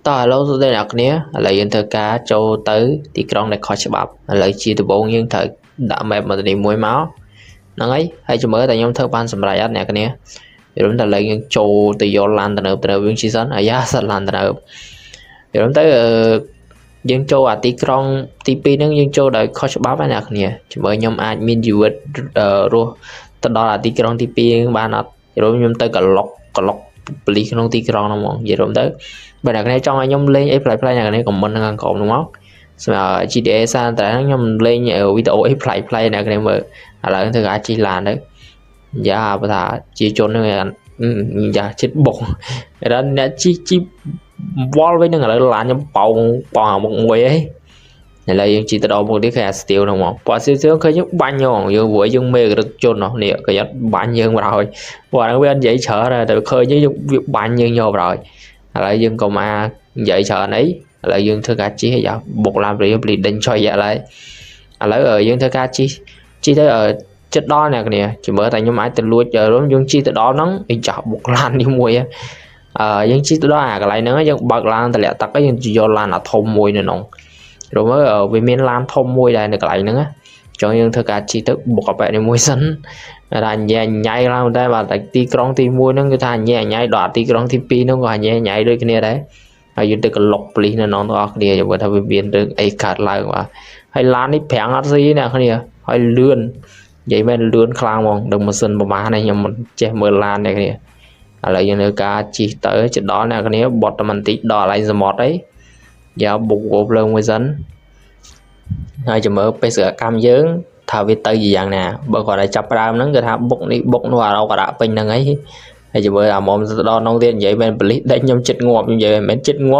តើឥឡូវសួស្តីអ្នកគ្នាឥឡូវយើងធ្វើការចូលទៅទីក្រុងដែលខុសច្បាប់ឥឡូវជាដំបូងយើងត្រូវដាក់ map មកទីមួយមកហ្នឹងហើយចាំមើលតែខ្ញុំធ្វើបានសម្រេចអត់អ្នកគ្នាយល់តែឥឡូវយើងចូលទៅយកឡានទៅនៅវិញជាសិនអាយ៉ាសិនឡានទៅនៅយល់ទៅយើងចូលអាទីក្រុងទី2ហ្នឹងយើងចូលដោយខុសច្បាប់ណាអ្នកគ្នាចាំមើលខ្ញុំអាចមានជីវិតរស់ទៅដល់អាទីក្រុងទី2បានអត់យល់ខ្ញុំទៅក្លុកប៉ូលីសក្នុងទីក្រុងហ្នឹងហ្មងយល់ទៅបើអ្នកគ្នាចង់ឲ្យខ្ញុំលេងអីប្លែកៗអ្នកគ្នាខមមិនខាងក្រោមហ្នឹងមកសម្រាប់ GTA San Andreas ហ្នឹងខ្ញុំលេងវីដេអូអីប្លែកៗអ្នកគ្នាមើលឥឡូវធ្វើការជិះឡានទៅយ៉ាបើថាជាជនហ្នឹងយ៉ាចិត្តបុកដល់អ្នកជីវល់វិញហ្នឹងឥឡូវឡានខ្ញុំប៉ោងអាមុខមួយអីឥឡូវយើងជិះទៅដល់មុខនេះគឺអាស្ទៀវហ្នឹងហ្មងបើស្ទៀវឃើញយើងបាញ់ហ្នឹងយើងព្រោះយើងមេរឹកជននោះនេះគេអត់បាញ់យើងបរោយព្រោះហ្នឹងវាអត់និយាយច្រើនតែឃើញយើងវាបាញ់យើងយកបរោយឥឡូវយើងក៏មកនិយាយច្រើនអីឥឡូវយើងធ្វើការជិះយ៉ាបុកឡានព្រីដេញឆុយឥឡូវយើងធ្វើការជិះទៅចិត្តដល់អ្នកគ្នាជមើលតែខ្ញុំអាចទៅលួចយើងជិះទៅដល់ហ្នឹងចាស់បុកឡាននេះមួយយើងជិះទៅដល់អាកន្លែងហ្នឹងយើងបើកឡានតម្លាក់ទឹកយើងយកឡានអាធំមួយនៅក្នុងrồi mới ở vì miền Lan thông môi này được lại nữa cho nên thực cả chi thức buộc các bạn môi sân là nhẹ nhảy làm đây và tí con tí môi nó người ta nhẹ nhảy đọt tí con tí pi nó gọi nhẹ nhảy đôi cái này đấy hay dùng từ lọc lý nó đó kia rồi ta bị biến được ấy cắt lại mà hay lan đi phèn ăn gì nè cái này hay lươn vậy mà lươn khang mong đừng mà sân mà này nhưng mình che mưa lan này cái này là dùng được cả chi tới chuyện đó nè cái này bọt mình tí đỏ lại rồi mọt đấy giờ buộc gộp lên người dânហើយចាំមើលពេលស្រាកម្មយើងថាវាទៅជាយ៉ាងណាបើគាត់ឲ្យចាប់ដើមហ្នឹងគឺថាបុកនេះបុកនោះអារោក៏ដាក់ពេញហ្នឹងហើយចាំមើលអាមុំទៅដល់នោះទៀតនិយាយមែនប៉ូលីសដេញខ្ញុំចិត្តងាប់ខ្ញុំនិយាយមិនមែនចិត្តងាប់